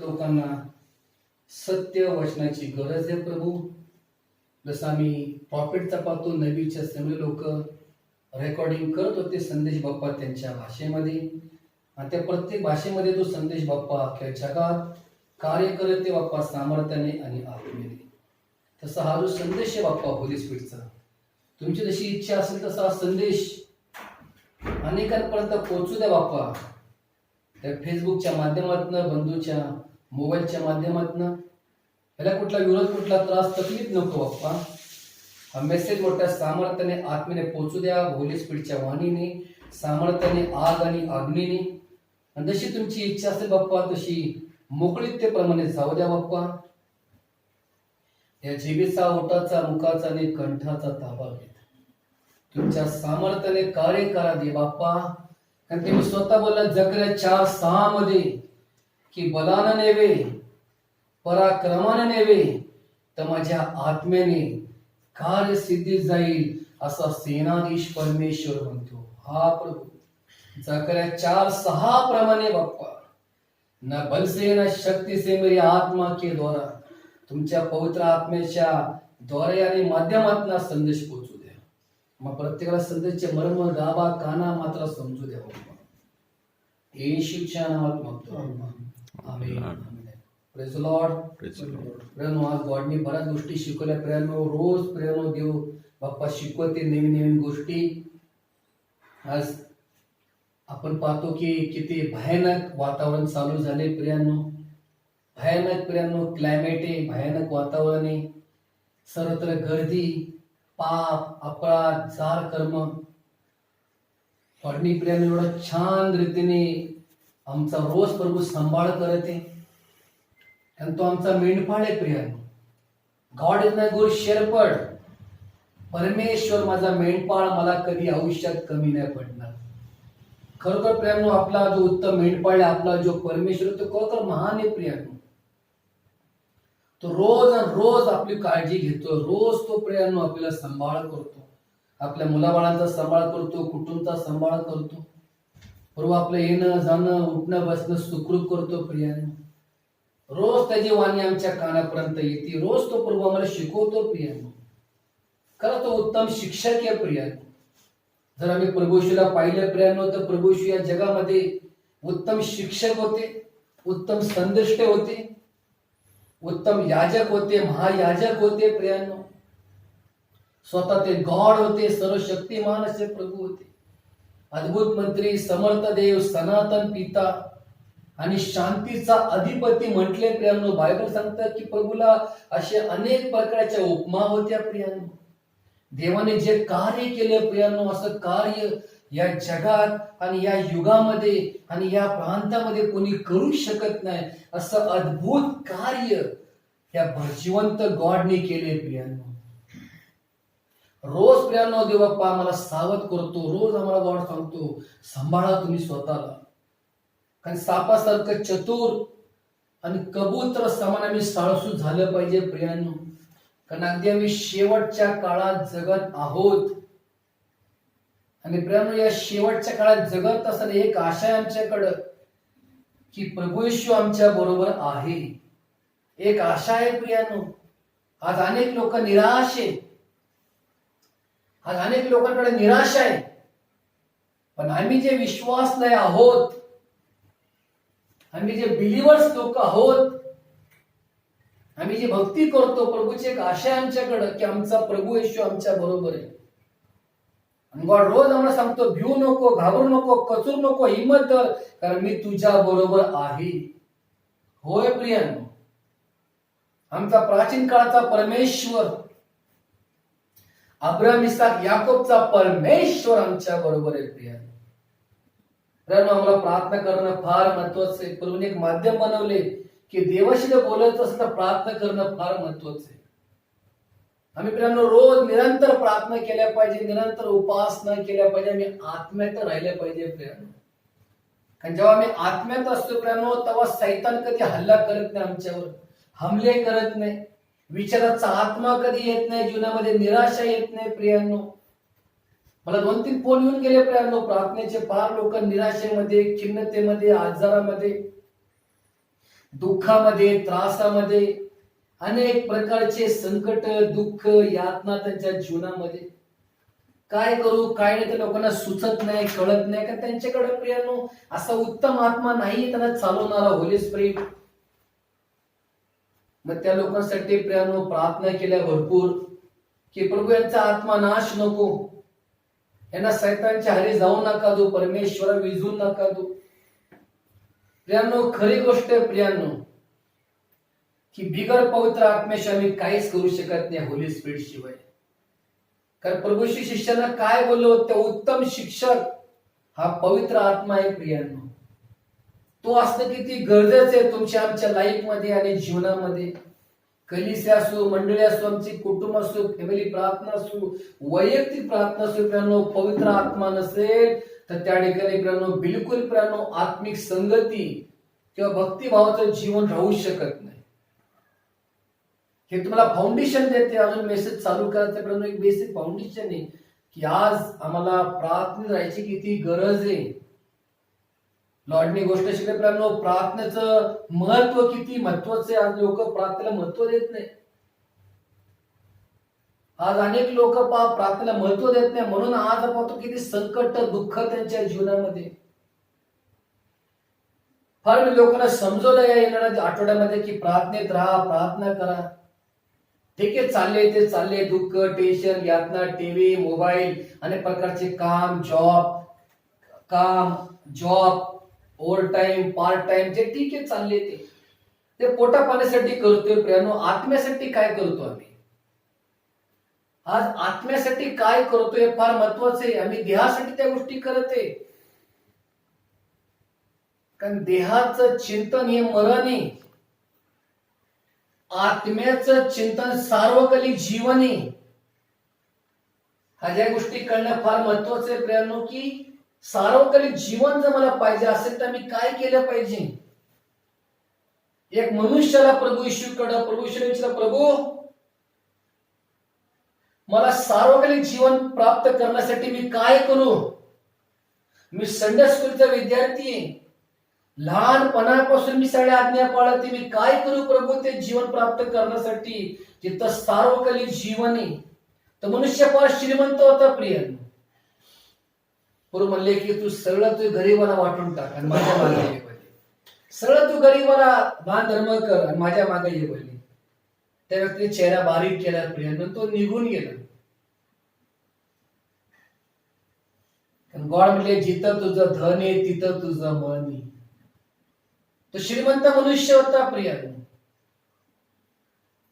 लोकांना सत्य वचनाची गरज आहे प्रभू. जसं आम्ही प्रॉफिटचा पाहतो, नबीच्या सगळे लोक रेकॉर्डिंग करत होते संदेश बाप्पा त्यांच्या भाषेमध्ये, आणि त्या प्रत्येक भाषेमध्ये तो संदेश बाप्पा अख्ख्या जगात कार्य करते बाप्पा सामर्थ्याने आणि आत्मेने. तसा हा जो संदेश आहे बाप्पा होली स्पिरिटचा, तुमची जशी इच्छा असेल तसा हा संदेश अनेकांपर्यंत पोहोचू द्या बाप्पा. त्या फेसबुकच्या माध्यमातून, बंधूच्या मोबाईलच्या माध्यमातून याला कुठला विरोध, कुठला त्रास, तकलीफ नको बाप्पा. हा मेसेज मोठ्या सामर्थ्याने आत्मेने पोहोचू द्या, होली स्पिरिटच्या वाणीने, सामर्थ्याने, आग आणि अग्नीने. आणि जशी तुमची इच्छा असेल बाप्पा तशी मोकळीतेप्रमाणे जाऊ द्या बाप्पा. या जिभेचा, ओठाचा, मुखाचा आणि कंठाचा ताबा घेत तुमच्या सामर्थ्याने कार्य करा दे बाप्पा. कारण तुम्ही स्वतः बोलला जकर्या 4:6 मध्ये की बलानं नेवे, पराक्रमानं नेवे, तर माझ्या आत्म्याने कार्य सिद्धी जाईल, असा सेनाधीश परमेश्वर म्हणतो. हा प्रभू जकर्या 4:6 प्रमाणे बाप्पा, न बल से न शक्ती से मेरी आत्मा के द्वारा, तुमच्या पवित्र आत्म्याच्या द्वारे आणि माध्यमातून संदेश पोहोचू द्या. मग प्रत्येकाला संदेशचे मर्म, गाभा, काना मात्र समजू द्या बाप्पा. येशूच्या नावात मागतो. आमेन. Praise the lord. प्रियानो, आज गॉडने बऱ्याच गोष्टी शिकवल्या प्रियानो. रोज प्रियानो देव बाप्पा शिकवते नवीन नवीन गोष्टी. आज आपण पाहतो की किती भयानक वातावरण चालू झाले प्रियानो. भयानक प्रियानो क्लायमेट आहे, भयानक वातावरण आहे. सर्वत्र गर्दी, पाप, अपराध, जार कर्म. गॉडनी प्रियानो एवढा छान रीतीने आमचा रोज प्रभू सांभाळ करते, आणि तो आमचा मेंढपाळ आहे प्रियानो. God is my good shepherd. परमेश्वर माझा मेंढपाळ, मला कधी आयुष्यात कमी नाही पडणार. खरोखर प्रियानो आपला जो उत्तम मेंढपाळ आहे, आपला जो परमेश्वर, तो खरोखर महान आहे प्रियानो. तो रोज रोज आपली काळजी घेतो. रोज तो प्रियानो आपल्याला सांभाळ करतो, आपल्या मुलाबाळांचा सांभाळ करतो, कुटुंबाचा सांभाळ करतो. प्रभू आपलं येणं जाणं, उठणं बसणं सुखरूप करतो प्रियानो. रोज त्याची वाणी आमच्या कानापर्यंत येते. रोज तो प्रभू आम्हाला शिकवतो प्रियानो. खरं तो उत्तम शिक्षक आहे प्रियानो. जर आम्ही प्रभूशीला पाहिलं प्रियानो, तर प्रभूशी या जगामध्ये उत्तम शिक्षक होते, उत्तम संदेष्टे होते, उत्तम याजक होते, महायाजक होते प्रियानो. स्वतः ते गॉड होते, सर्वशक्तिमान असे प्रभू होते. अद्भुत मंत्री, समर्थ देव, सनातन पिता आणि शांतीचा अधिपती म्हटले प्रियानो. बायबल सांगतात की प्रभूला असे अनेक प्रकारच्या उपमा होत्या प्रियानो. देवाने जे कार्य केलं प्रियानो, असं कार्य या जगात आणि या युगामध्ये आणि या प्रांतामध्ये कोणी करू शकत नाही. असं अद्भुत कार्य या जिवंत गॉडने केले प्रियानो. रोज प्रियानो देव बाप्पा आम्हाला सावध करतो. रोज आम्हाला गॉड सांगतो सांभाळा तुम्ही स्वतःला. कारण सापासारखं चतुर आणि कबूतर समान आम्ही साळसूद झालं पाहिजे प्रियानो. कारण अगदी आम्ही शेवटच्या काळात जगत आहोत. आणि प्रियानो या शेवटच्या काळात जगत असताना एक आशा आहे आमच्याकडं की प्रभू येशू आमच्या बरोबर आहे. एक आशा आहे प्रियानो. आज अनेक लोक निराश आहे. आज अनेक लोकांकडे निराशा आहे. पण आम्ही जे विश्वासलय आहोत, आम्ही जे बिलिव्हर्स लोक आहोत, आम्ही जे भक्ती करतो, प्रभूची एक आशा आहे आमच्याकडं की आमचा प्रभू येशू आमच्या बरोबर आहे. आणि गॉड रोज आम्हाला सांगतो भिऊ नको, घाबरू नको, कचरू नको, हिम्मत धर, कारण मी तुझ्या बरोबर आहे. होय प्रियानो, आमचा प्राचीन काळाचा परमेश्वर, अब्राहम, इसाक, याकोबचा परमेश्वर आमच्या बरोबर आहे प्रियानो. आम्हाला प्रार्थना करणं फार महत्वाचं आहे. प्रभूने एक माध्यम बनवले की देवाशी जर बोलायचं असेल तर प्रार्थना करणं फार महत्वाचं आहे. आम्ही प्रियानो रोज निरंतर प्रार्थना केल्या पाहिजे, निरंतर उपासना केल्या पाहिजे. आम्ही आत्म्यात राहिले पाहिजे प्रियानो. कारण जेव्हा आम्ही आत्म्यात असतो प्रियानो, तेव्हा सैतान कधी हल्ला करत नाही आमच्यावर, हमले करत नाही. विचाराचा आत्मा कधी येत नाही, जीवनामध्ये निराशा येत नाही प्रियानो. मला 2-3 फोन येऊन गेले प्रियानो प्रार्थनेचे. फार लोक निराशेमध्ये, खिन्नतेमध्ये, आजारामध्ये. दुःखामध्ये, त्रासामध्ये, अनेक प्रकारचे संकट, दुःख, यातना त्यांच्या जीवनामध्ये. काय करू काय नाही ते लोकांना सुचत नाही, कळत नाही, का त्यांच्याकडे प्रियानो असा उत्तम आत्मा नाही त्यांना चालवणारा होली स्पिरिट. मग त्या लोकांसाठी प्रियानो प्रार्थना केल्या भरपूर, की प्रभू यांचा आत्मा नाश नको, यांना सैतानच्या हारी जाऊ नका दो, परमेश्वरा विझू नका दो. प्रियानो खरी गोष्ट आहे प्रियानो, की बिगर पवित्र आत्म्याशिवाय आम्ही काहीच करू शकत नाही होली स्पिरिट शिवाय. कारण प्रभूशी शिष्याला काय बोललो, त्या उत्तम शिक्षक हा पवित्र आत्मा आहे प्रियांनो. तो असणं किती गरजेचं आहे तुमच्या आमच्या लाईफ मध्ये आणि जीवनामध्ये. कलिसे असो, मंडळी असो, आमची कुटुंब असो, फॅमिली प्रार्थना असो, वैयक्तिक प्रार्थना असो, प्रियांनो पवित्र आत्मा नसेल तर त्या ठिकाणी प्रियांनो बिलकुल प्रियांनो आत्मिक संगती किंवा भक्तिभावाचं जीवन राहू शकत नाही. हे तुम्हाला फाउंडेशन देते. अजून मेसेज चालू करायचं प्रियांनो एक बेसिक फाउंडेशन आहे, की आज आम्हाला प्रार्थना राहायची किती गरज आहे. लॉर्डनी गोष्ट शिकले प्रियांनो, प्रार्थनेचं महत्व किती महत्वाचं आहे. आज लोक प्रार्थनेला महत्व देत नाही. आज अनेक लोक प्रार्थनेला महत्व देत नाही, म्हणून आज पाहतो किती संकट, दुःख त्यांच्या जीवनामध्ये. फार लोकांना समजवलं या येणाऱ्या आठवड्यामध्ये की प्रार्थनेत राहा, प्रार्थना करा. ठीक आहे, चालले ते चालले, दुःख, टेन्शन, यातना, टीव्ही, मोबाईल, अनेक प्रकारचे काम, job, over time, part time, जे ठीक आहे चालले ते पोटा पाण्यासाठी करतोय. प्रियानो आत्म्यासाठी काय करतो आम्ही? आज आत्म्यासाठी काय करतोय फार महत्वाचं आहे. आम्ही देहासाठी त्या गोष्टी करत आहे, कारण देहाचं चिंतन हे मरण आहे, आत्म्याचं चिंतन सार्वकालिक जीवन आहे. ह्या ज्या गोष्टी करणं फार महत्वाचं आहे प्रियांनो, की सार्वकालिक जीवन जर मला पाहिजे असेल तर मी काय केलं पाहिजे. एक मनुष्याला प्रभू येशूकडे विचारलं, प्रभू मला सार्वकालिक जीवन प्राप्त करण्यासाठी मी काय करू? मी संडे स्कूलचा विद्यार्थी आहे, लहानपणापासून मी सगळ्या आज्ञा पाळते, मी काय करू प्रभू ते जीवन प्राप्त करण्यासाठी जिथं सार्वकालिक जीवन आहे. तर मनुष्य फार श्रीमंत होता प्रियांनो. प्रभू म्हणले की तू सगळं तू गरीबाला वाटून टाक आणि माझ्या मागे ये बोलले. सगळं तू गरीबाला दान धर्म कर आणि माझ्या मागे ये बोलले. त्या व्यक्तीने चेहरा बारीक केला प्रियांनो, तो निघून गेला. गॉड म्हणले जिथं तुझं धन आहे तिथं तुझं मन आहे. तो श्रीमंत मनुष्य होता प्रियांनो.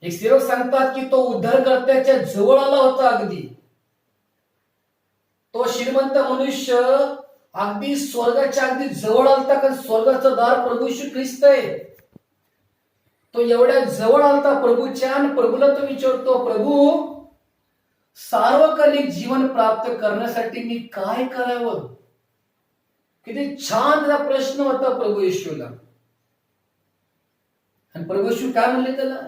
एक सेवक सांगतात की तो उद्धारकर्त्याच्या जवळ आला होता अगदी. तो श्रीमंत मनुष्य अगदी स्वर्गाच्या अगदी जवळ आलता, कारण स्वर्गाचं दार प्रभू येशू ख्रिस्त आहे. तो एवढ्या जवळ आलता प्रभूच्या, आणि प्रभूला तो विचारतो, प्रभू सार्वकालिक जीवन प्राप्त करण्यासाठी मी काय करावं? किती छान त्याचा प्रश्न होता प्रभू येशूला. आणि प्रभू येशू काय म्हणले त्याला,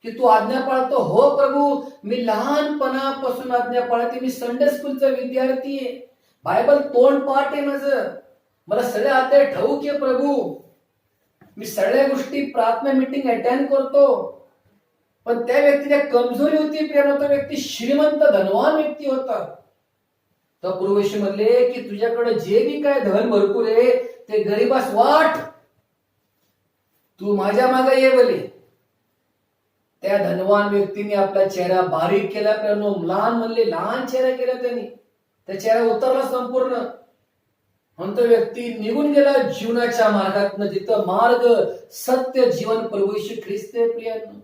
की तू आज्ञा पाळतो? हो प्रभू, मी लहानपणापासून आज्ञा पाळते, मी संडे स्कूलचा विद्यार्थी आहे, बायबल तोंड पाठ आहे माझं, मला सगळे अध्याय ठाऊक आहे प्रभू, मी सगळ्या गोष्टी प्रार्थना मीटिंग अटेंड करतो. पण त्या व्यक्तीला कमजोरी होती प्रियांनो, तो व्यक्ती श्रीमंत धनवान व्यक्ती होता. तर प्रभू येशू म्हणले की तुझ्याकडे जे बी काय धन भरपूर आहे ते गरीबास वाट, तू माझ्या मागे ये बोले. त्या धनवान व्यक्तीने आपला चेहरा बारीक केला प्रियांनो, लहान म्हणले लहान चेहरा केला त्यांनी, त्या चेहरा उतरला संपूर्ण. म्हणतो व्यक्ती निघून गेला जीवनाच्या मार्गातनं, जिथं मार्ग सत्य जीवन प्रभू येशू ख्रिस्त आहे प्रियांनो.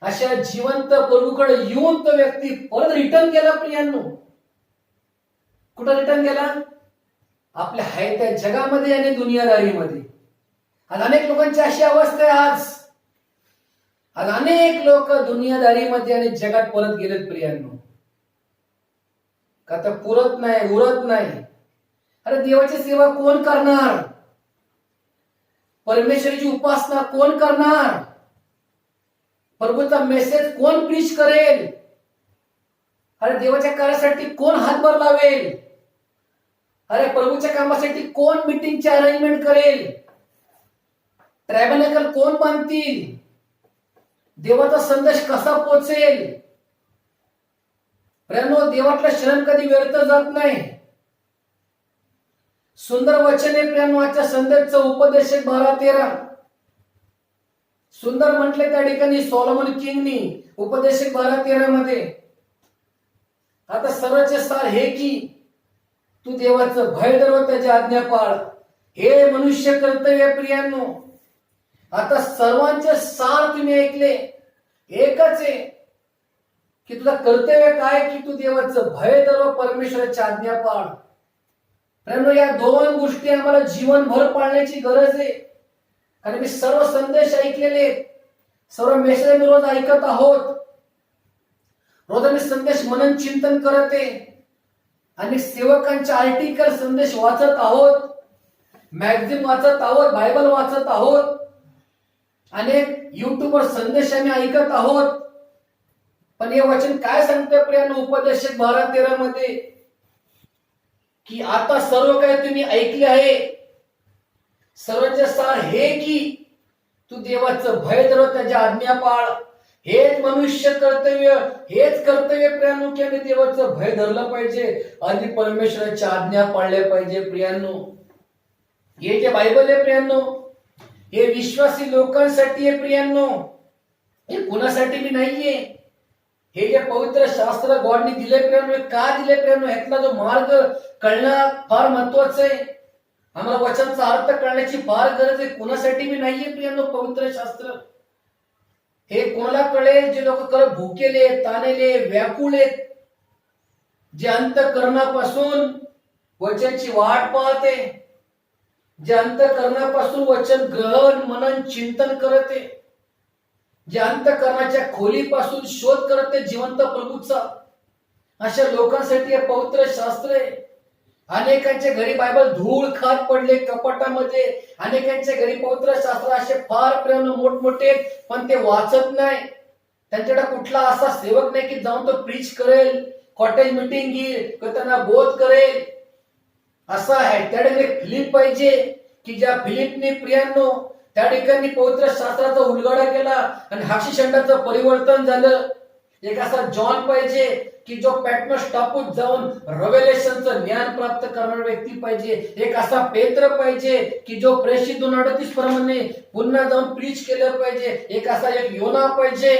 अशा जिवंत प्रभूकडे येऊन तो व्यक्ती परत रिटर्न गेला प्रियांनो. कुठं रिटर्न गेला? आपल्या हाय त्या जगामध्ये आणि दुनियादारीमध्ये. आज अनेक लोकांची अशी अवस्था आहे. आज अनेक लोक दुनियादारीमध्ये आणि जगात परत गेलेत प्रियांनो. का तर पुरत नाही, उरत नाही. अरे देवाची सेवा कोण करणार? परमेश्वराची उपासना कोण करणार? प्रभूचा मेसेज कोण प्रीच करेल? अरे देवाच्या कार्यासाठी कोण हातभार लावेल? अरे प्रभूच्या कामासाठी कोण मीटिंगचे अरेंजमेंट करेल? ट्रॅबनेकल कोण बांधतील? देवाचा संदेश कसा पोचेल? प्रियांनो, देवातलं शरण कधी व्यर्थ जात नाही. सुंदर वचन आहे प्रियांनो आजच्या संदेशचं. उपदेश 12:13 सुंदर म्हटले त्या ठिकाणी सॉलोमन किंगनी उपदेश 12:13 मध्ये. आता सर्वचे सार हे की तू देवाचं भय धर, त्याची आज्ञा पाळ, हे मनुष्य कर्तव्य. प्रियांनो, आता सर्वांचे सार तुम्ही ऐकले. एकच आहे की तुझं कर्तव्य काय, की तू देवाचं भय धर, परमेश्वराची आज्ञा पाळ. प्रियांनो, या दोन गोष्टी आम्हाला जीवनभर पाळण्याची गरज आहे. कारण मी सर्व संदेश ऐकलेले, सर्व मेसेज मी रोज ऐकत आहोत. रोज आम्ही संदेश मनन चिंतन करत आहे. अनेक सेवकांचे आर्टिकल संदेश वाचत आहोत, मॅगझिन वाचत आहोत, बायबल वाचत आहोत, अनेक युट्यूबवर संदेश आम्ही ऐकत आहोत. पण हे वचन काय सांगते प्रियांनो उपदेश 12:13 मध्ये, की आता सर्व काही तुम्ही ऐकले आहे. सर्वचे सार हे की तू देवाचं भय धर, त्याची आज्ञा पाळ, हेच मनुष्य कर्तव्य. हेच कर्तव्य प्रियांनो की आम्ही देवाचं भय धरलं पाहिजे आणि परमेश्वराच्या आज्ञा पाळल्या पाहिजे. प्रियांनो, हे जे बायबल आहे प्रियांनो, हे विश्वासी लोकांसाठी आहे. प्रियांनो, हे कुणासाठी मी नाहीये. हे जे पवित्र शास्त्र गॉडने दिले प्रियांनो, का दिले प्रियांनो, ह्यातला जो मार्ग कळणं फार महत्वाचं आहे. आम्हाला वचनचा अर्थ कळण्याची फार गरज आहे. कुणासाठी मी नाहीये प्रियांनो पवित्र शास्त्र. हे कोणाला कळेल? जे लोक भुकेले, तानेले, व्याकुळे, जे अंतःकरणापासून वचनची वाट पाहते, जे अंतःकरणापासून वचन ग्रहण मनन चिंतन करते, जे अंतःकरणाच्या खोलीपासून शोध करते जिवंत प्रभूचा, अशा लोकांसाठी हे पवित्र शास्त्र आहे. अनेकांच्या घरी बायबल धूळ खात पडले कपाटामध्ये. अनेकांच्या घरी पवित्र शास्त्र असे फार प्रियांनो मोठमोठे, पण ते वाचत नाही. त्यांच्याकडे कुठला असा सेवक नाही की जाऊन तो प्रीच करेल, कॉटेज मीटिंग घेईल, त्यांना बोध करेल. असा आहे त्याकडे फिलिप पाहिजे, की ज्या फिलिपने प्रियांनो त्या ठिकाणी पवित्र शास्त्राचा उलगडा केला आणि हाक्षीषंडाचं परिवर्तन झालं. एक असा जॉन पाहिजे की जो पॅटमोस टापूत जाऊन रेव्हेलेशनचं ज्ञान प्राप्त करणारा व्यक्ती पाहिजे. एक असा पेत्र पाहिजे की जो प्रेषित 2:38 प्रमाणे पुन्हा जाऊन प्रीच केलं पाहिजे. एक असा एक योना पाहिजे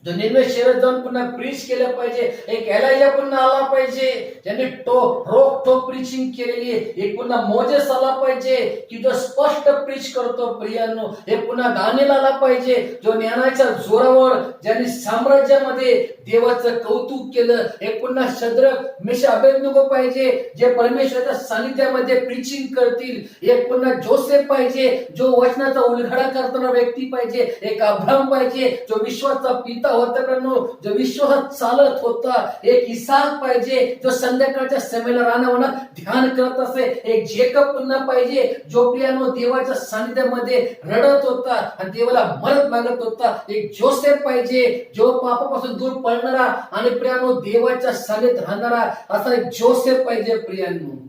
जो निनवे शहरात जाऊन पुन्हा प्रीच केलं पाहिजे. एक एलाइजा पुन्हा आला पाहिजे ज्यांनी रोखठोक प्रीचिंग केलेली आहे. एक पुन्हा मोजेस आला पाहिजे की जो स्पष्ट प्रीच करतो. प्रियांनो, हे पुन्हा दानिएल आला पाहिजे जो ज्ञानाच्या जोरावर ज्यांनी साम्राज्यामध्ये देवाचं कौतुक केलं. एक पुन्हा शद्रक मेशक अबेदnego पाहिजे जे परमेश्वराच्या सानिध्यामध्ये प्रीचिंग करतील. एक पुन्हा जोसेफ पाहिजे जो वचनाचा उलगडा करणारा व्यक्ती पाहिजे. एक अब्राहम पाहिजे जो विश्वाचा पिता होता, जो विश्वासात चालत होता. एक इसाक पाहिजे जो संध्याकाळच्या समेला रानावनात ध्यान करत असे. एक जेकब पुन्हा पाहिजे जो प्रियांनो देवाच्या सानिध्यामध्ये रडत होता आणि देवाला मदत मागत होता. एक जोसेफ पाहिजे जो पापापासून दूर पळणारा आणि प्रियांनो देवाच्या सानिध्यात राहणारा असा एक जोसेफ पाहिजे. प्रियांनो,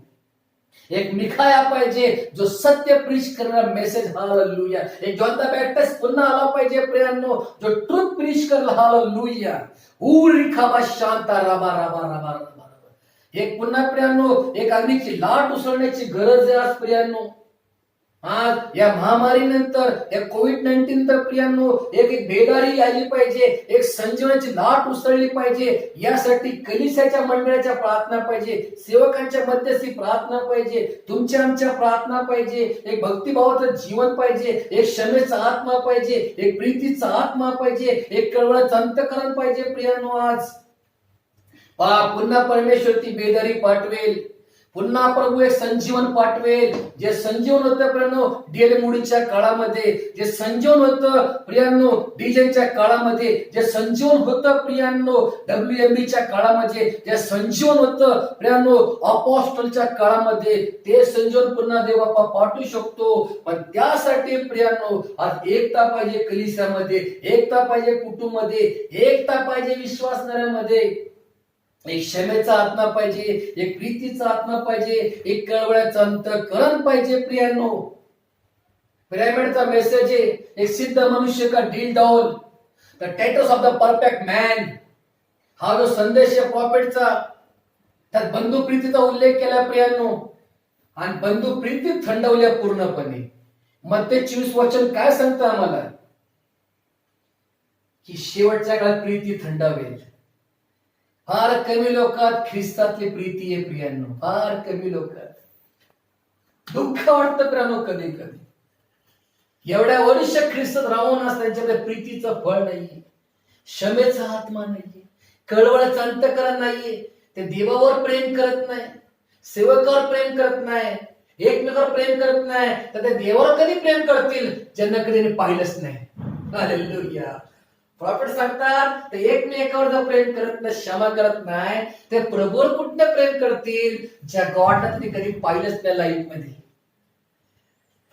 एक मिखाया पाहिजे जो सत्य प्रीच करणारा मेसेज. हालेलुया. एक जॉन द बॅप्टिस्ट पुन्हा आला पाहिजे प्रियांनो जो ट्रुथ प्रीच करला. हालेलुया. उरिखाबा शांता राबा राबा राबा राबा. एक पुन्हा प्रियांनो एक अग्नीची लाट उसळण्याची गरज आहे आज प्रियांनो. आज या महामारीनंतर या कोविड-19 नंतर प्रियांनो एक बेदारी आली पाहिजे. एक संजीवनाची लाट उसळली पाहिजे. यासाठी कलिसियाच्या मंडळाच्या प्रार्थना पाहिजे, सेवकांच्या मध्यस्थी प्रार्थना पाहिजे, तुमच्या आमच्या प्रार्थना पाहिजे. एक भक्तिभावाचं जीवन पाहिजे, एक क्षमेचा आत्मा पाहिजे, एक प्रीतीचा आत्मा पाहिजे, एक कळवळाचं अंतःकरण पाहिजे. प्रियांनो, आज पुन्हा परमेश्वर ती बेदारी पाठवेल. पुन्हा प्रभू एक संजीवन पाठवेल. जे संजीवन होतं प्रियांनो डीएल मुडीच्या काळामध्ये, जे संजीवन होतं प्रियांनो डीजेच्या काळामध्ये, जे संजीवन होतं प्रियांनो WMBच्या काळामध्ये, जे संजीवन होतं प्रियांनो अपॉस्टलच्या काळामध्ये, ते संजीवन पुन्हा देव बाप्पा पाठवू शकतो. पण त्यासाठी प्रियांनो आज एकता पाहिजे कलिसियामध्ये, एकता पाहिजे कुटुंबामध्ये, एकता पाहिजे विश्वासणाऱ्यांमध्ये. एक क्षमेचा आत्मा पाहिजे, एक प्रीतीचा आत्मा पाहिजे, एक कळवळ्याचं अंतःकरण पाहिजे. प्रियांनो, पिरामिडचा मेसेज आहे एक सिद्ध मनुष्य का deal down the titles of the perfect man. हा जो संदेश आहे प्रॉफिटचा, त्यात बंधुप्रीतीचा उल्लेख केला प्रियांनो, आणि बंधुप्रीती थंडवल्या पूर्णपणे. मत्ते 24 वचन काय सांगतं आम्हाला, की शेवटच्या काळात प्रीती थंडावेल. फार कमी लोकात ख्रिस्तातली प्रीती आहे प्रियांनो, फार कमी लोकात. दुःख वाटतं प्रियांनो कधी कधी, एवढ्या वर्ष ख्रिस्तात राहून त्यांच्याकडे प्रीतीचं फळ नाहीये, क्षमेचा आत्मा नाहीये, कळवळाचं अंतःकरण नाहीये. ते देवावर प्रेम करत नाही, सेवकावर प्रेम करत नाही, एकमेकावर प्रेम करत नाही, तर ते देवावर कधी प्रेम करतील ज्यांना कधी पाहिलंच नाही. हालेलुया. प्रॉफिट सांगतात ते एकमेकावर जर प्रेम करत नाही, क्षमा करत नाही, ते प्रभूवर कुठनं प्रेम करतील ज्या गॉडला त्यांनी कधी पाहिलंच नाही लाईफ मध्ये.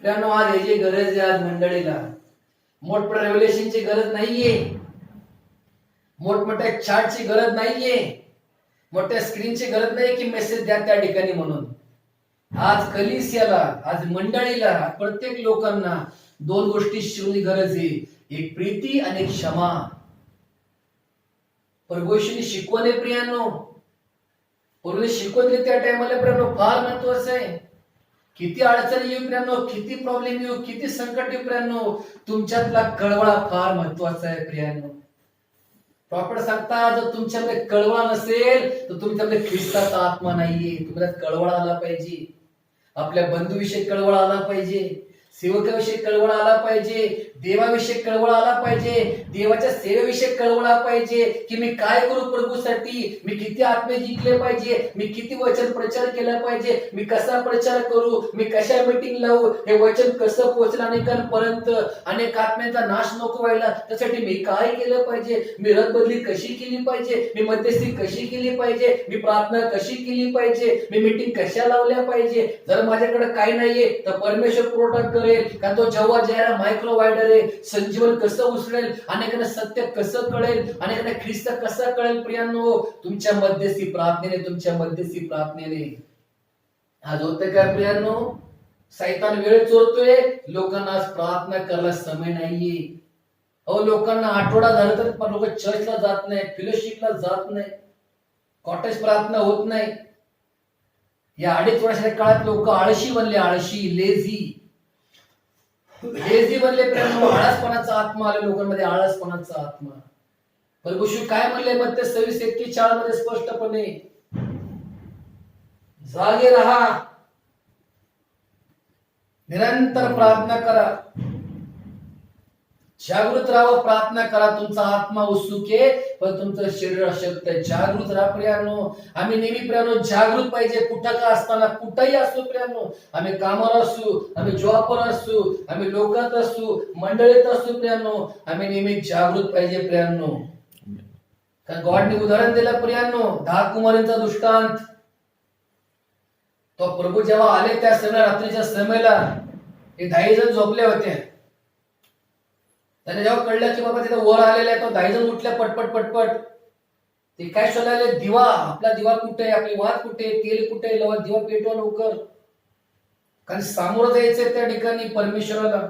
आज याची गरज आहे, आज मंडळीला मोठमोठ्या रेव्हलेशनची गरज नाहीये, मोठमोठ्या चार्टची गरज नाहीये, मोठ्या स्क्रीनची गरज नाही की मेसेज द्या त्या ठिकाणी म्हणून. आज कलिसियाला, आज मंडळीला, प्रत्येक लोकांना दोन गोष्टी शिकवण्याची गरज आहे, एक प्रीती आणि एक क्षमा. प्रभूशी शिकवण आहे प्रियांनो, पूर्वी शिकवण दिली त्या टायमाला प्रियांनो फार महत्वाचं आहे. किती अडचणी येऊ प्रियांनो, किती प्रॉब्लेम येऊ, किती संकट येऊ प्रियांनो, तुमच्यातला कळवळा फार महत्वाचा आहे प्रियांनो. प्रॉफिट सांगता जर तुमच्याकडे कळवळा नसेल तर तुमच्याकडे ख्रिस्ताचा आत्मा नाहीये. तुम्हाला कळवळा आला पाहिजे, आपल्या बंधूविषयी कळवळा आला पाहिजे, सेवकाविषयी कळवळा आला पाहिजे, देवाविषयी कळवळा आला पाहिजे, देवाच्या सेवेविषयी कळवळा पाहिजे, की मी काय करू प्रभूसाठी, मी किती आत्मे जिंकले पाहिजे, मी किती वचन प्रचार केला पाहिजे, मी कसा प्रचार करू, मी कशा मीटिंग लावू, हे वचन कसं पोहोचलं अनेकांपर्यंत, अनेक आत्म्यांचा नाश नको व्हायला, त्यासाठी मी काय केलं पाहिजे, मी रथबदली कशी केली पाहिजे, मी मध्यस्थी कशी केली पाहिजे, मी प्रार्थना कशी केली पाहिजे, मी मीटिंग कशा लावल्या पाहिजे. जर माझ्याकडे काही नाहीये तर परमेश्वर पुरवठा करेल, कारण तो जेव्हा ज्याला मायक्रो वायडर आहे, संजीवन कसं उसळेल, अनेकांना सत्य कसं कळेल, अनेकांना ख्रिस्त कसा कळेल. प्रियांनो तुमच्या मध्यस्थी प्रार्थनेने, तुमच्या मध्यस्थी प्रार्थनेने आज होतं काय प्रियांनो, सैतान वेळ चोरतोय, लोकांना आज प्रार्थना करायला समय नाहीये. अहो लोकांना आठवडा झाला तर पण लोक चर्चला जात नाही, फेलोशिपला जात नाही, कॉटेज प्रार्थना होत नाही. या 2.5 वर्षाच्या काळात लोक आळशी बनले, आळशी, लेझी बनले प्रेम. आळसपणाचा आत्मा आला लोकांमध्ये, आळसपणाचा आत्मा. प्रभू काय म्हणले मत्ते 26:41 मध्ये स्पष्टपणे, जागे रहा, निरंतर प्रार्थना करा, जागृत राहा, प्रार्थना करा. तुमचा आत्मा उत्सुक आहे पण तुमचं शरीर अशक्त आहे. जागृत राहा प्रियांनो. आम्ही नेहमी प्रियांनो जागृत पाहिजे, कुठं का असताना, कुठंही असू प्रियांनो, आम्ही कामावर असू, आम्ही जॉबवर असू, आम्ही लोकात असू, मंडळीत असू प्रियांनो, आम्ही नेहमी जागृत पाहिजे प्रियांनो. कारण गॉडने उदाहरण दिलं प्रियांनो, 10 कुमारींचा दृष्टांत. तो प्रभू जेव्हा आले त्या समय, रात्रीच्या समयला हे 10 जण झोपले होते. त्याने जेव्हा कळलं की बाबा तिथं वर आलेला आहे, तो 10 जण उठल्या पटपट पटपट. ते काय शोधायला, दिवा, आपला दिवा कुठे आहे, आपली वात कुठे आहे, तेल कुठे आहे, लवकर दिवा पेटवा लवकर, कारण सामोरं जायचंय त्या ठिकाणी परमेश्वराला.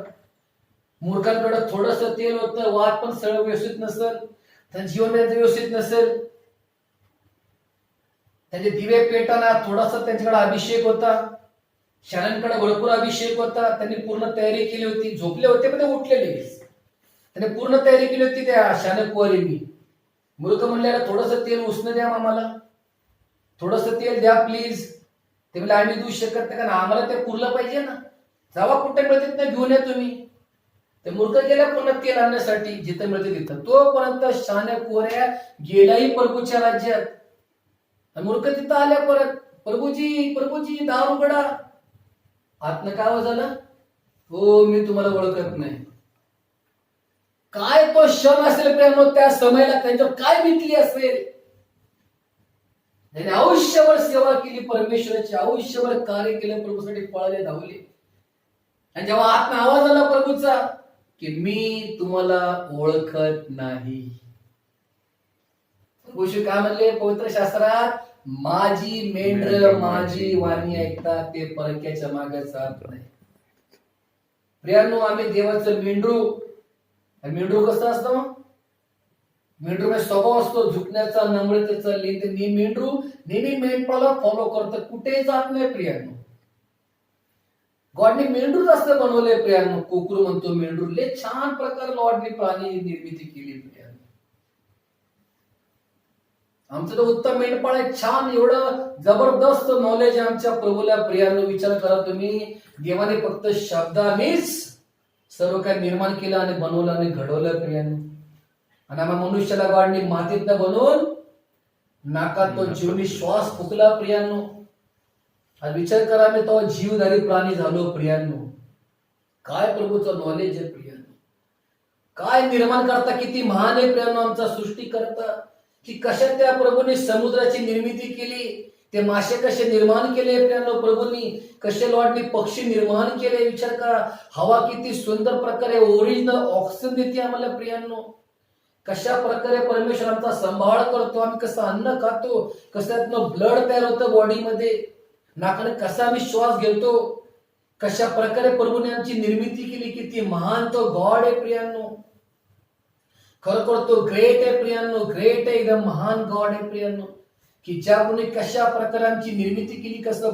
मूर्खांकडे थोडस तेल होतं, वात पण सरळ व्यवस्थित नसेल, त्यांचं जीवन व्यवस्थित नसेल, त्यांचे दिवे पेटाना थोडासा त्यांच्याकडे अभिषेक होता, शाळांकडे भरपूर अभिषेक होता, त्यांनी पूर्ण तयारी केली होती. झोपले होते पण ते उठलेले, त्याने पूर्ण तयारी केली होती त्या शानक कुवारींनी. मूर्ख म्हणल्याला थोडस तेल उसणं द्या आम्हाला, थोडस तेल द्या प्लीज. ते म्हणजे आम्ही देऊ शकत नाही, कारण आम्हाला ते पुरलं पाहिजे ना. जावा कुठे मिळते ना घेऊन या तुम्ही. ते मूर्ख गेल्या पूर्ण तेल आणण्यासाठी, जिथं मिळते तिथं. तोपर्यंत शानक कुवाऱ्या गेल्याही प्रभूच्या राज्यात, मूर्ख तिथं आल्या परत, प्रभूजी प्रभूजी दार उघडा. आतनं काय झालं, हो मी तुम्हाला ओळखत नाही. काय तो क्षण असेल प्रेम, त्या समयाला त्यांच्यावर काय बीतली असेल. त्यांनी आयुष्यभर सेवा केली परमेश्वराची, आयुष्यभर कार्य केलं प्रभूसाठी, पळाले धावले. आणि जेव्हा आत्मा आवाज आला प्रभूचा की मी तुम्हाला ओळखत नाही, प्रभू काय म्हणले पवित्र शास्त्रात, माझी मेंढर माझी वाणी ऐकतात, ते परक्याच्या मागे जात नाही. प्रियांनो, आम्ही देवाचं मेंढरू कसं असतं मग? मेंढरू मध्ये स्वभाव असतो झुकण्याचा, नम्रतेचा. मेंढरू नेहमी मेंढपाळाला फॉलो करतं, कुठेही जात नाही प्रियांनो. गॉडने मेंढरूच असं बनवलंय प्रियांनो. कोकरू म्हणतो मेंढरू. लय छान प्रकारे लॉर्डने प्राणी निर्मिती केली प्रियांनो. आमचं तर उत्तम मेंढपाळ आहे, छान एवढं जबरदस्त नॉलेज आहे आमच्या प्रभूला प्रियांनो. विचार करा तुम्ही, देवाने फक्त शब्दानेच सर्व काही निर्माण केलं आणि बनवलं आणि घडवलं प्रियांनो. आणि आम्हा मनुष्याला गॉडने मातीतनं बनवून नाकात तो जीवनी श्वास फुकला प्रियांनो. आणि विचार करा, आम्ही तो जीवधारी प्राणी झालो प्रियांनो. काय प्रभूचं नॉलेज आहे प्रियांनो. काय निर्माण करता, किती महान आहे प्रियांनो आमचा सृष्टीकर्ता. की कशा त्या प्रभूने समुद्राची निर्मिती केली, ते मासे कसे निर्माण केले प्रियांनो प्रभूंनी, कसे लॉर्डने पक्षी निर्माण केले. विचार करा, हवा किती सुंदर प्रकारे ओरिजिनल ऑक्सिजन देते आम्हाला प्रियांनो. कशा प्रकारे परमेश्वर आमचा सांभाळ करतो, आम्ही कसं अन्न खातो, कसं ब्लड तयार होतं बॉडीमध्ये, नाकाने कसा आम्ही श्वास घेतो, कशा प्रकारे प्रभूने आमची निर्मिती केली. किती महान तो गॉड आहे प्रियांनो. खरोखर तो ग्रेट आहे प्रियांनो, ग्रेट आहे, एकदम महान गॉड आहे प्रियांनो. की ज्या कोणी कशा प्रकारे आमची निर्मिती केली, कसं